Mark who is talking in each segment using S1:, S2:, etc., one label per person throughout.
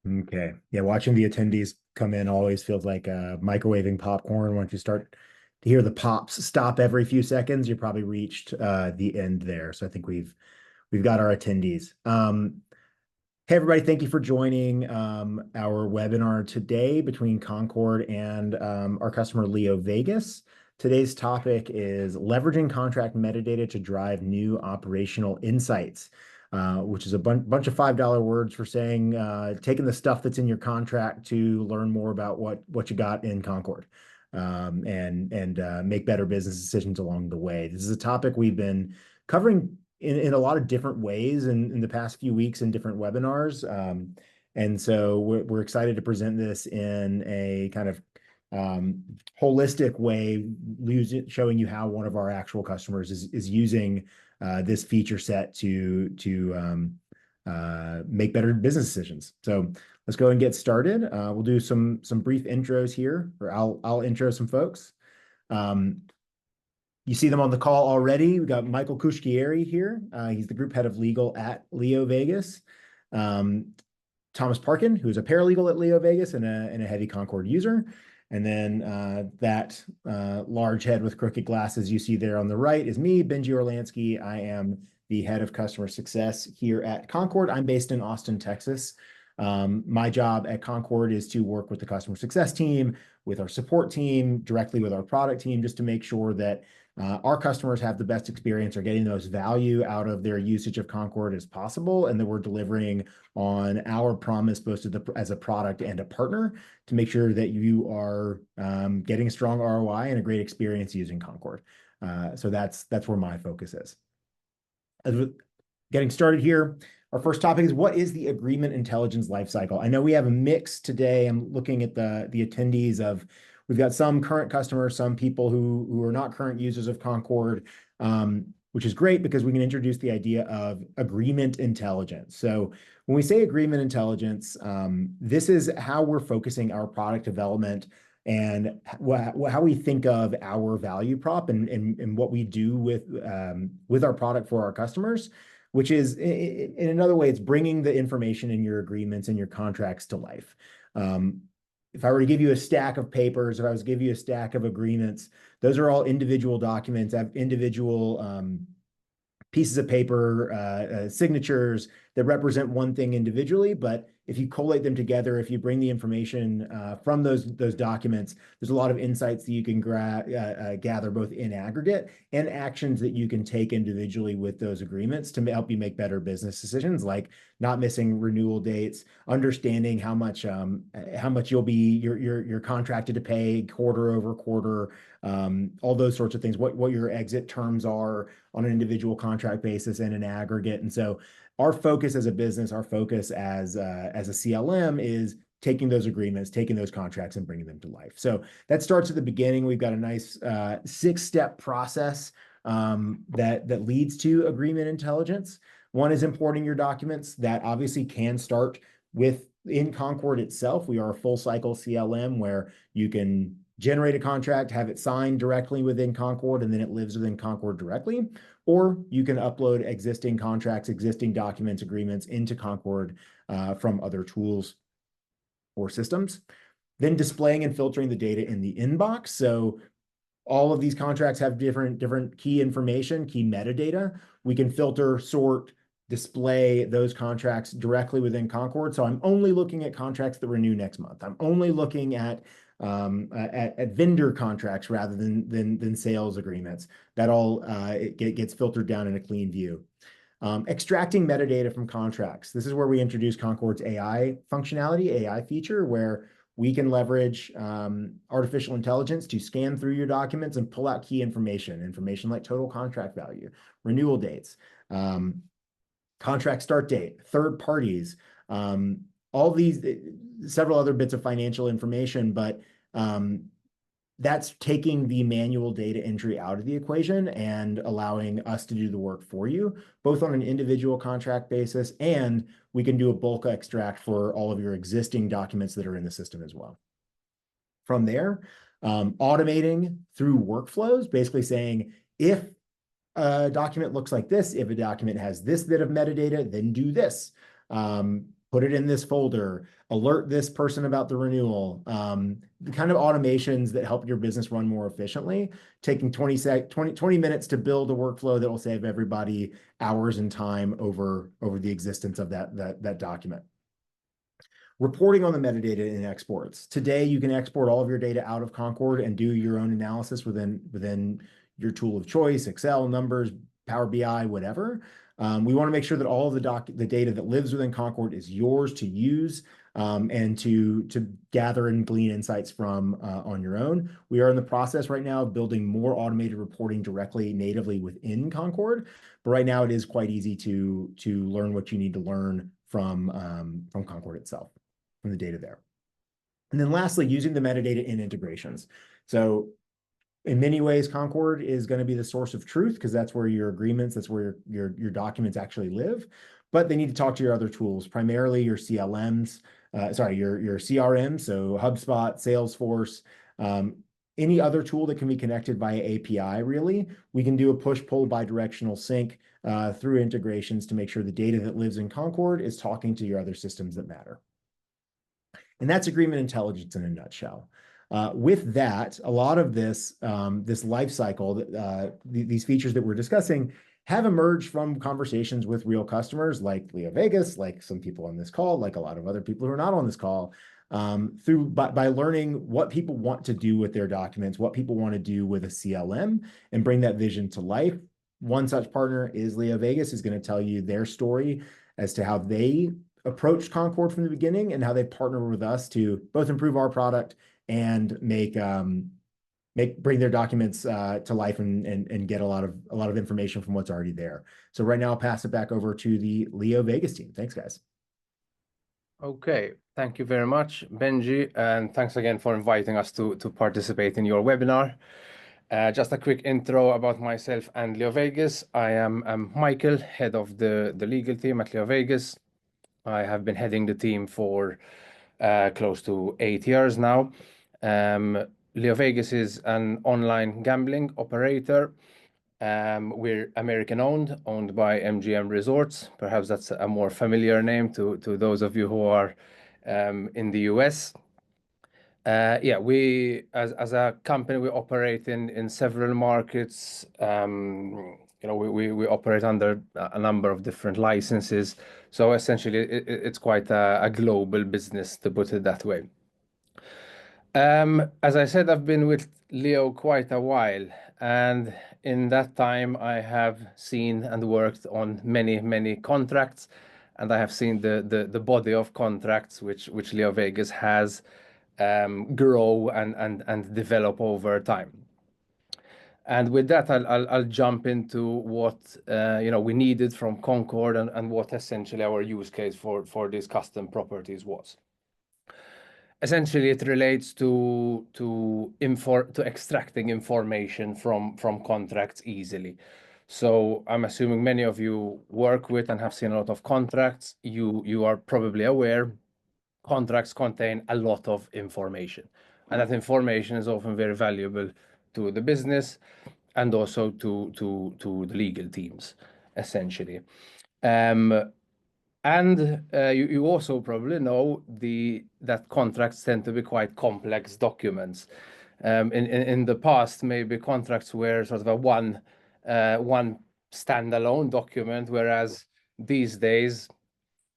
S1: Okay. Yeah, watching the attendees come in always feels like microwaving popcorn. Once you start to hear the pops stop every few seconds, you probably reached the end there. So I think we've got our attendees. Hey everybody, thank you for joining our webinar today between Concord and our customer LeoVegas. Today's topic is leveraging contract metadata to drive new operational insights, which is a bunch of $5 words for saying taking the stuff that's in your contract to learn more about what you got in Concord, and make better business decisions along the way. This is a topic we've been covering in a lot of different ways in the past few weeks in different webinars. And so we're excited to present this in a kind of holistic way, showing you how one of our actual customers is using this feature set to make better business decisions. So let's go and get started. We'll do some brief intros here, or I'll intro some folks. You see them on the call already. We've got Michael Kushkieri here. He's the group head of legal at LeoVegas. Thomas Parkin, who's a paralegal at LeoVegas and a heavy Concord user. And then that large head with crooked glasses you see there on the right is me, Benji Orlansky. I am the head of customer success here at Concord. I'm based in Austin, Texas. My job at Concord is to work with the customer success team, with our support team, directly with our product team, just to make sure that our customers have the best experience, are getting the most value out of their usage of Concord as possible, and that we're delivering on our promise both as a product and a partner to make sure that you are getting a strong ROI and a great experience using Concord. So that's where my focus is. As we're getting started here, our first topic is, what is the agreement intelligence lifecycle? I know we have a mix today. I'm looking at the attendees of, we've got some current customers, some people who are not current users of Concord, which is great because we can introduce the idea of agreement intelligence. So when we say agreement intelligence, this is how we're focusing our product development and how we think of our value prop and what we do with our product for our customers, which is, in another way, it's bringing the information in your agreements and your contracts to life. If I were to give you a stack of papers, if I was to give you a stack of agreements, those are all individual documents, have individual pieces of paper, signatures that represent one thing individually. But if you collate them together, if you bring the information from those documents, there's a lot of insights that you can gather both in aggregate and actions that you can take individually with those agreements to help you make better business decisions, like not missing renewal dates, understanding how much you're contracted to pay quarter over quarter, all those sorts of things, what your exit terms are on an individual contract basis and an aggregate. And so our focus as a business, our focus as a CLM is taking those agreements, taking those contracts and bringing them to life. So that starts at the beginning. We've got a nice 6-step process that leads to agreement intelligence. One is importing your documents. That obviously can start in Concord itself. We are a full cycle CLM where you can generate a contract, have it signed directly within Concord, and then it lives within Concord directly. Or you can upload existing contracts, existing documents, agreements into Concord from other tools or systems. Then displaying and filtering the data in the inbox. So all of these contracts have different key information, key metadata. We can filter, sort, display those contracts directly within Concord. So I'm only looking at contracts that renew next month. I'm only looking at vendor contracts rather than sales agreements. That all it gets filtered down in a clean view. Extracting metadata from contracts. This is where we introduce Concord's AI functionality, AI feature, where we can leverage artificial intelligence to scan through your documents and pull out key information like total contract value, renewal dates, contract start date, third parties, all these, several other bits of financial information, but that's taking the manual data entry out of the equation and allowing us to do the work for you, both on an individual contract basis, and we can do a bulk extract for all of your existing documents that are in the system as well. From there, automating through workflows, basically saying, if a document looks like this, if a document has this bit of metadata, then do this. put it in this folder, alert this person about the renewal. The kind of automations that help your business run more efficiently, taking 20 minutes to build a workflow that will save everybody hours and time over the existence of that document. Reporting on the metadata in exports. Today, you can export all of your data out of Concord and do your own analysis within your tool of choice, Excel, Numbers, Power BI, whatever. We want to make sure that all of the data that lives within Concord is yours to use and to gather and glean insights from on your own. We are in the process right now of building more automated reporting directly natively within Concord, but right now it is quite easy to learn what you need to learn from Concord itself, from the data there. And then lastly, using the metadata in integrations. So in many ways, Concord is going to be the source of truth because that's where your agreements, that's where your documents actually live. But they need to talk to your other tools, primarily your CLMs, your CRM, so HubSpot, Salesforce, any other tool that can be connected via API, really. We can do a push-pull bidirectional sync through integrations to make sure the data that lives in Concord is talking to your other systems that matter. And that's agreement intelligence in a nutshell. With that, a lot of this life cycle, these features that we're discussing have emerged from conversations with real customers like LeoVegas, like some people on this call, like a lot of other people who are not on this call, by learning what people want to do with their documents, what people want to do with a CLM, and bring that vision to life. One such partner is LeoVegas, who's going to tell you their story as to how they approached Concord from the beginning and how they partner with us to both improve our product and bring their documents to life and get a lot of information from what's already there. So right now I'll pass it back over to the LeoVegas team. Thanks, guys.
S2: Okay, thank you very much, Benji, and thanks again for inviting us to participate in your webinar. Just a quick intro about myself and LeoVegas. I'm Michael, head of the legal team at LeoVegas. I have been heading the team for close to 8 years now. LeoVegas is an online gambling operator. We're American owned by MGM Resorts. Perhaps that's a more familiar name to those of you who are in the US. Yeah, we as a company, we operate in several markets. We operate under a number of different licenses. So essentially, it's quite a global business, to put it that way. As I said, I've been with Leo quite a while, and in that time, I have seen and worked on many contracts, and I have seen the body of contracts which LeoVegas has grow and develop over time. And with that, I'll jump into what we needed from Concord and what essentially our use case for these custom properties was. Essentially, it relates to extracting information from contracts easily. So I'm assuming many of you work with and have seen a lot of contracts. You are probably aware contracts contain a lot of information, and that information is often very valuable to the business and also to the legal teams, essentially. And you also probably know that contracts tend to be quite complex documents. In the past, maybe contracts were sort of a one standalone document, whereas these days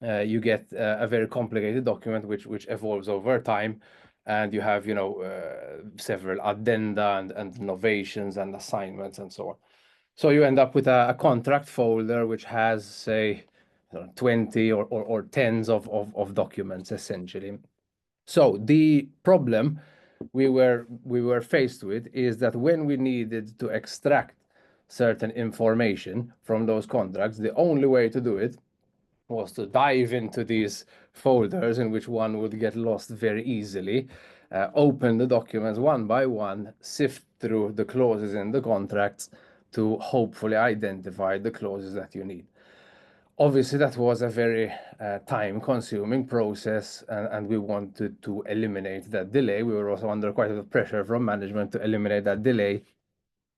S2: you get a very complicated document which evolves over time, and you have several addenda and innovations and assignments and so on. So you end up with a contract folder which has, say, 20 or tens of documents, essentially. So the problem we were faced with is that when we needed to extract certain information from those contracts, the only way to do it was to dive into these folders in which one would get lost very easily, open the documents one by one, sift through the clauses in the contracts to hopefully identify the clauses that you need. Obviously, that was a very time-consuming process, and we wanted to eliminate that delay. We were also under quite a bit of pressure from management to eliminate that delay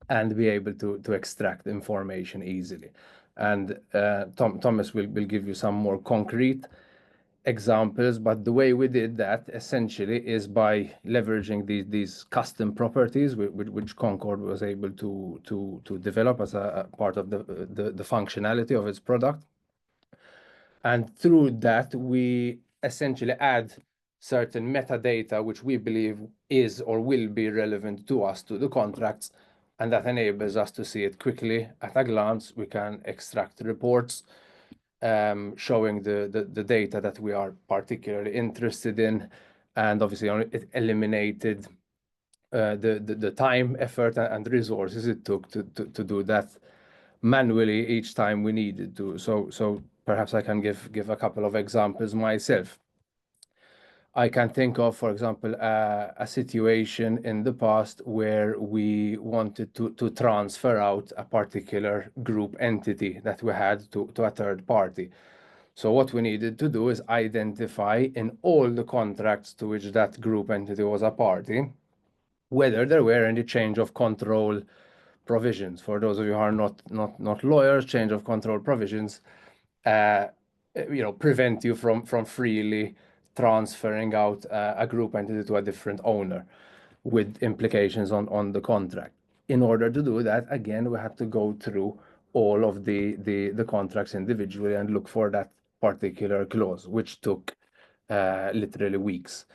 S2: and be able to extract information easily. And Thomas will give you some more concrete examples, but the way we did that essentially is by leveraging these custom properties which Concord was able to develop as a part of the functionality of its product. And through that, we essentially add certain metadata which we believe is or will be relevant to us, to the contracts, and that enables us to see it quickly at a glance. We can extract reports showing the data that we are particularly interested in, and obviously it eliminated the time, effort, and resources it took to do that manually each time we needed to. So perhaps I can give a couple of examples myself. I can think of, for example, a situation in the past where we wanted to transfer out a particular group entity that we had to a third party. So what we needed to do is identify in all the contracts to which that group entity was a party, whether there were any change of control provisions. For those of you who are not lawyers, change of control provisions, prevent you from freely transferring out a group entity to a different owner, with implications on the contract. In order to do that, again, we had to go through all of the contracts individually and look for that particular clause, which took literally weeks.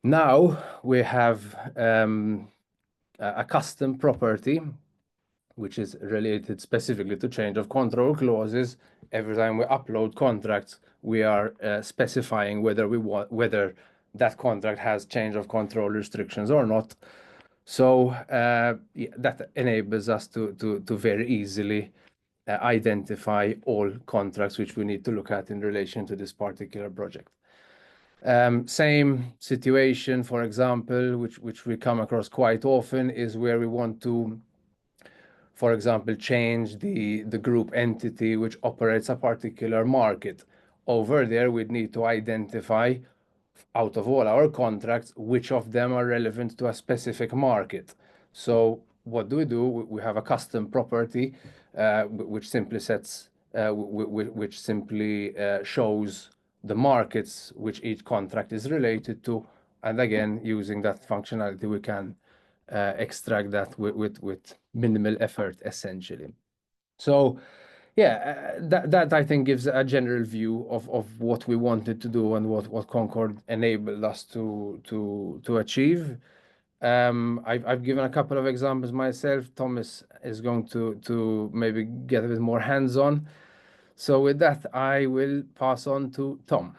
S2: Now we have a custom property which is related specifically to change of control clauses. Every time we upload contracts, we are specifying whether that contract has change of control restrictions or not. So that enables us to very easily identify all contracts which we need to look at in relation to this particular project. Same situation, for example, which we come across quite often, is where we want to, for example, change the group entity which operates a particular market. Over there, we'd need to identify, out of all our contracts, which of them are relevant to a specific market. So what do? We have a custom property which simply shows the markets which each contract is related to. And again, using that functionality, we can extract that with minimal effort, essentially. So yeah, that I think gives a general view of what we wanted to do and what Concord enabled us to achieve. I've given a couple of examples myself. Thomas is going to maybe get a bit more hands-on. So with that, I will pass on to Tom.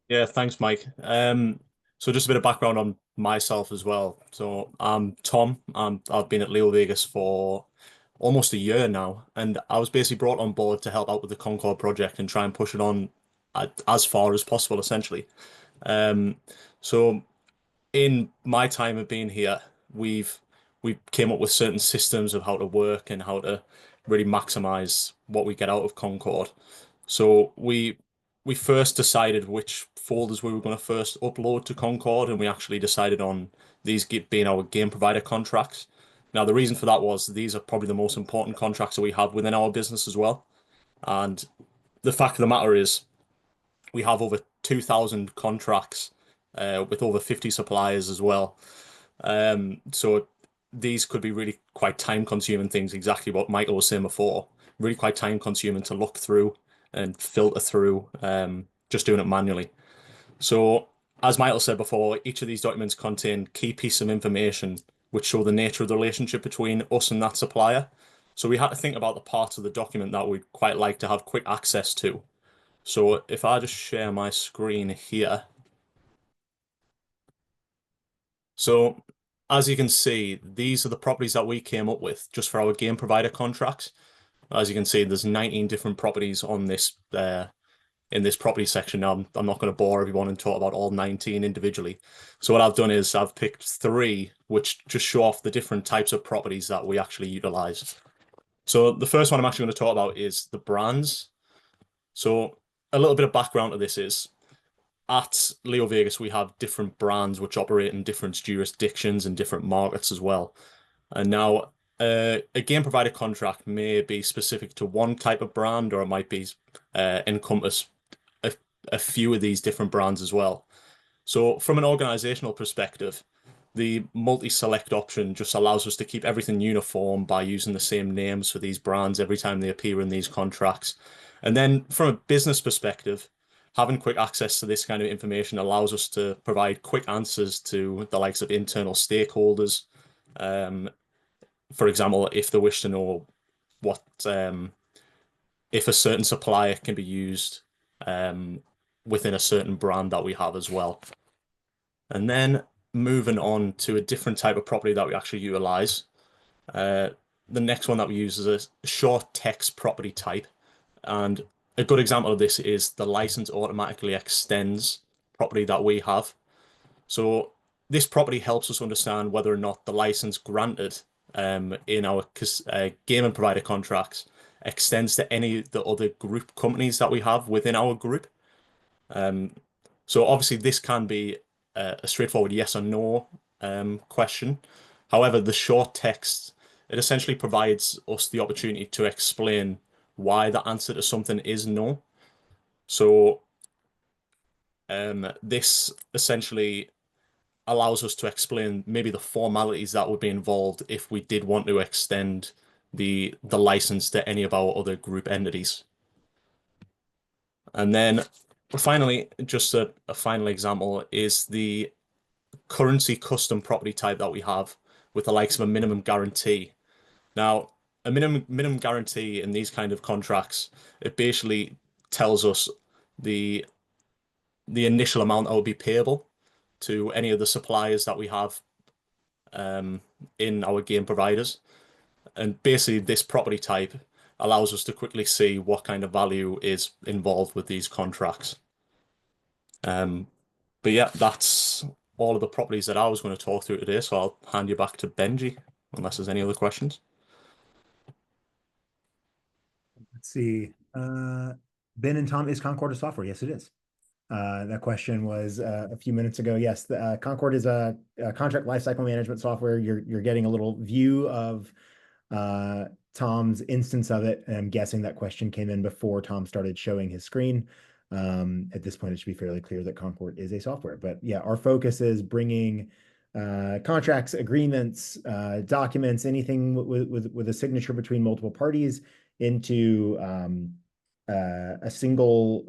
S3: Yeah, thanks, Mike. So just a bit of background on myself as well. So I'm Tom. I've been at LeoVegas for almost a year now, and I was basically brought on board to help out with the Concord project and try and push it on as far as possible, essentially. So in my time of being here, we came up with certain systems of how to work and how to really maximize what we get out of Concord. So we first decided which folders we were going to first upload to Concord, and we actually decided on these being our game provider contracts. Now, the reason for that was these are probably the most important contracts that we have within our business as well. And the fact of the matter is, we have over 2,000 contracts with over 50 suppliers as well. So these could be really quite time-consuming things, exactly what Michael was saying before. Really quite time-consuming to look through and filter through, just doing it manually. So, as Michael said before, each of these documents contain key pieces of information which show the nature of the relationship between us and that supplier. So we had to think about the parts of the document that we'd quite like to have quick access to. So if I just share my screen here. So as you can see, these are the properties that we came up with just for our game provider contracts. As you can see, there's 19 different properties on this in this property section. Now, I'm not going to bore everyone and talk about all 19 individually. So what I've done is I've picked 3 which just show off the different types of properties that we actually utilize. So the first one I'm actually going to talk about is the brands. So a little bit of background to this is at LeoVegas, we have different brands which operate in different jurisdictions and different markets as well. And now a game provider contract may be specific to one type of brand, or it might be encompass a few of these different brands as well. So from an organizational perspective, the multi-select option just allows us to keep everything uniform by using the same names for these brands every time they appear in these contracts. And then from a business perspective, having quick access to this kind of information allows us to provide quick answers to the likes of internal stakeholders. For example, if they wish to know what if a certain supplier can be used within a certain brand that we have as well. And then moving on to a different type of property that we actually utilize. The next one that we use is a short text property type. And a good example of this is the license automatically extends property that we have. So this property helps us understand whether or not the license granted in our gaming provider contracts extends to any of the other group companies that we have within our group. So obviously this can be a straightforward yes or no question. However, the short text, it essentially provides us the opportunity to explain why the answer to something is no. So this essentially allows us to explain maybe the formalities that would be involved if we did want to extend the license to any of our other group entities. And then finally, just a final example is the currency custom property type that we have with the likes of a minimum guarantee. Now, a minimum guarantee in these kind of contracts, it basically tells us the initial amount that will be payable to any of the suppliers that we have in our game providers. And basically this property type allows us to quickly see what kind of value is involved with these contracts. But yeah, that's all of the properties that I was going to talk through today. So I'll hand you back to Benji, unless there's any other questions.
S1: Let's see. Ben and Tom, is Concord a software? Yes, it is. That question was a few minutes ago. Yes, the Concord is a contract lifecycle management software. You're getting a little view of Tom's instance of it, and I'm guessing that question came in before Tom started showing his screen. At this point, it should be fairly clear that Concord is a software. But yeah, our focus is bringing contracts, agreements, documents, anything with a signature between multiple parties into a single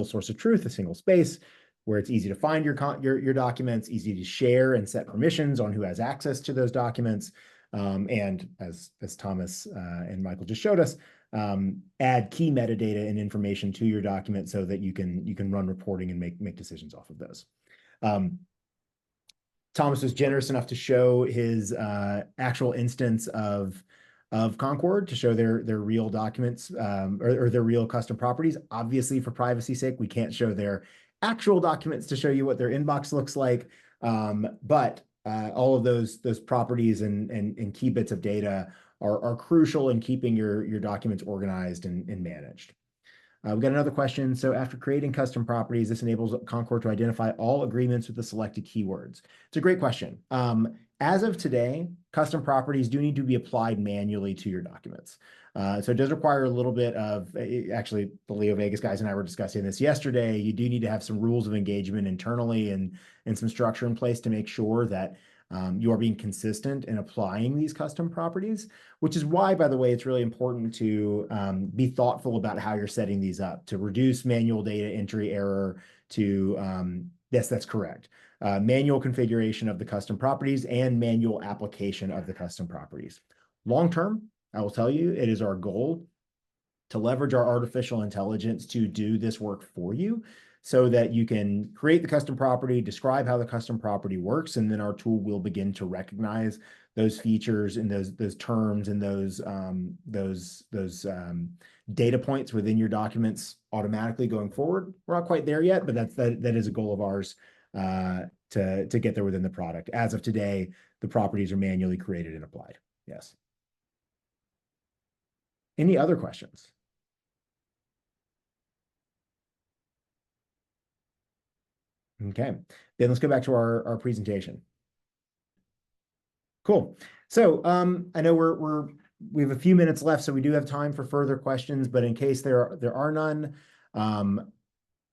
S1: source of truth, a single space where it's easy to find your documents, easy to share and set permissions on who has access to those documents. And as Thomas and Michael just showed us, add key metadata and information to your document so that you can run reporting and make decisions off of those. Thomas was generous enough to show his actual instance of Concord to show their real documents or their real custom properties. Obviously, for privacy's sake, we can't show their actual documents to show you what their inbox looks like. But all of those properties and key bits of data are crucial in keeping your documents organized and managed. We've got another question. So after creating custom properties, this enables Concord to identify all agreements with the selected keywords. It's a great question. As of today, custom properties do need to be applied manually to your documents. So it does require a little bit of, actually, the LeoVegas guys and I were discussing this yesterday. You do need to have some rules of engagement internally and some structure in place to make sure that you are being consistent in applying these custom properties, which is why, by the way, it's really important to be thoughtful about how you're setting these up to reduce manual data entry error to, yes, that's correct. Manual configuration of the custom properties and manual application of the custom properties. Long-term, I will tell you, it is our goal to leverage our artificial intelligence to do this work for you so that you can create the custom property, describe how the custom property works, and then our tool will begin to recognize those features and those terms and those data points within your documents automatically going forward. We're not quite there yet, but that is a goal of ours to get there within the product. As of today, the properties are manually created and applied. Yes. Any other questions? Okay, then let's go back to our presentation. Cool. So I know we have a few minutes left, so we do have time for further questions, but in case there are none,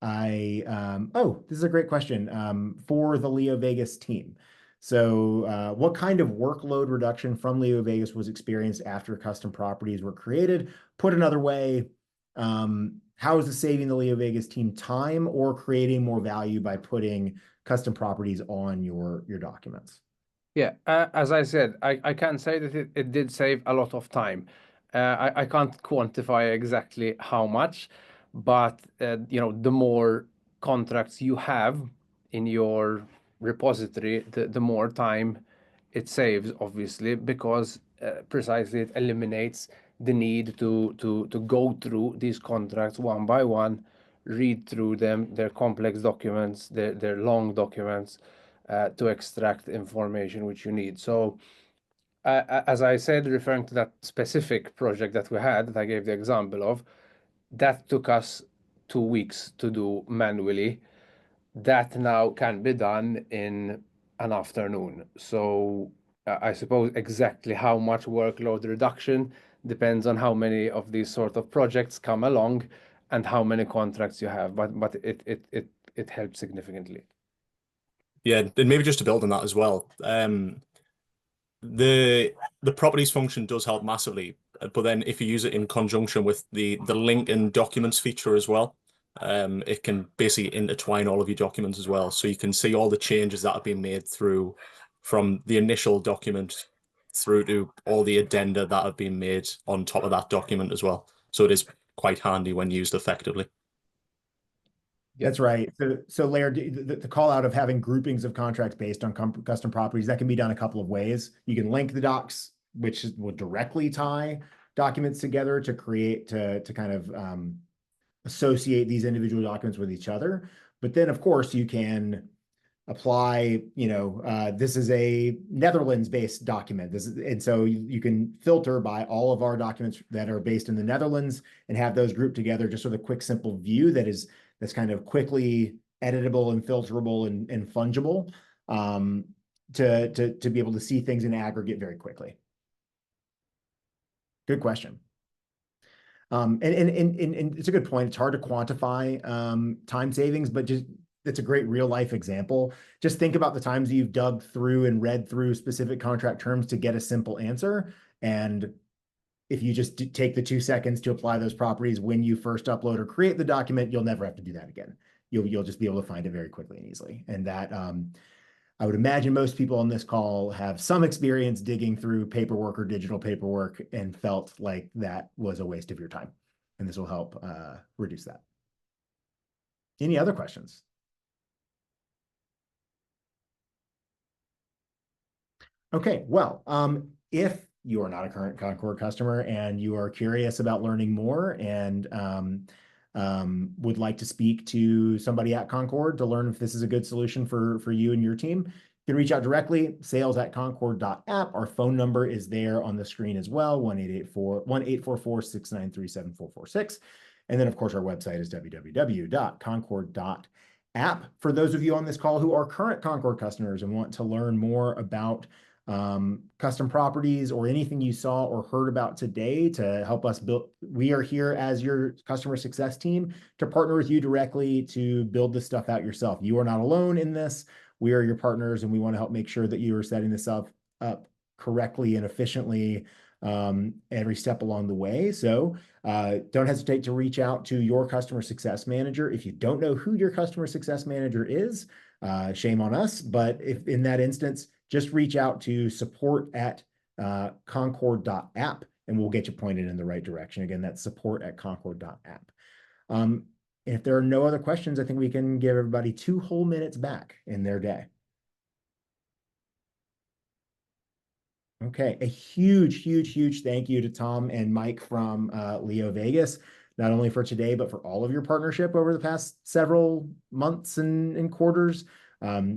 S1: this is a great question for the LeoVegas team. So what kind of workload reduction from LeoVegas was experienced after custom properties were created? Put another way, how is this saving the LeoVegas team time or creating more value by putting custom properties on your documents?
S2: Yeah, as I said, I can say that it did save a lot of time. I can't quantify exactly how much, but the more contracts you have in your repository, the more time it saves, obviously, because precisely it eliminates the need to go through these contracts one by one, read through them, their complex documents, their long documents, to extract information which you need. So, as I said, referring to that specific project that we had, that I gave the example of, that took us 2 weeks to do manually. That now can be done in an afternoon. So, I suppose exactly how much workload reduction depends on how many of these sort of projects come along and how many contracts you have. But it helps significantly.
S3: Yeah, and maybe just to build on that as well. The properties function does help massively, but then if you use it in conjunction with the link and documents feature as well, it can basically intertwine all of your documents as well. So you can see all the changes that have been made through from the initial document through to all the addenda that have been made on top of that document as well. So it is quite handy when used effectively.
S1: That's right. So Laird, the call out of having groupings of contracts based on custom properties, that can be done a couple of ways. You can link the docs, which will directly tie documents together to create, to kind of associate these individual documents with each other. But then, of course, you can apply, this is a Netherlands-based document. And so you can filter by all of our documents that are based in the Netherlands and have those grouped together just with a quick, simple view that's kind of quickly editable and filterable and fungible, to be able to see things in aggregate very quickly. Good question. And it's a good point. It's hard to quantify time savings, but it's a great real life example. Just think about the times you've dug through and read through specific contract terms to get a simple answer. And if you just take the 2 seconds to apply those properties when you first upload or create the document, you'll never have to do that again. You'll just be able to find it very quickly and easily. And that I would imagine most people on this call have some experience digging through paperwork or digital paperwork and felt like that was a waste of your time. And this will help reduce that. Any other questions? Okay, well, if you are not a current Concord customer and you are curious about learning more and would like to speak to somebody at Concord to learn if this is a good solution for you and your team, you can reach out directly, sales@concord.app. Our phone number is there on the screen as well, 1-844-693-7446. And then, of course, our website is www.concord.app. For those of you on this call who are current Concord customers and want to learn more about custom properties or anything you saw or heard about today to help us build, we are here as your customer success team to partner with you directly to build this stuff out yourself. You are not alone in this. We are your partners, and we want to help make sure that you are setting this up correctly and efficiently every step along the way. So don't hesitate to reach out to your customer success manager. If you don't know who your customer success manager is, shame on us. But if in that instance, just reach out to support@concord.app and we'll get you pointed in the right direction. Again, that's support@concord.app. If there are no other questions, I think we can give everybody 2 whole minutes back in their day. Okay, a huge thank you to Tom and Mike from LeoVegas, not only for today, but for all of your partnership over the past several months and quarters.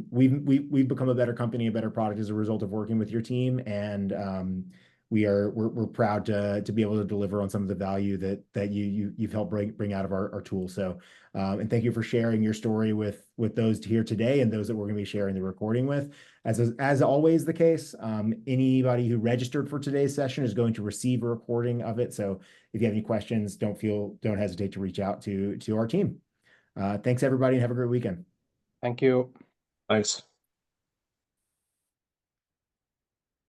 S1: We've become a better company, a better product as a result of working with your team, and we're proud to be able to deliver on some of the value that you've helped bring out of our tool. So, and thank you for sharing your story with those here today and those that we're going to be sharing the recording with. As always the case, anybody who registered for today's session is going to receive a recording of it. So if you have any questions, don't hesitate to reach out to our team. Thanks everybody and have a great weekend.
S2: Thank you.
S3: Thanks.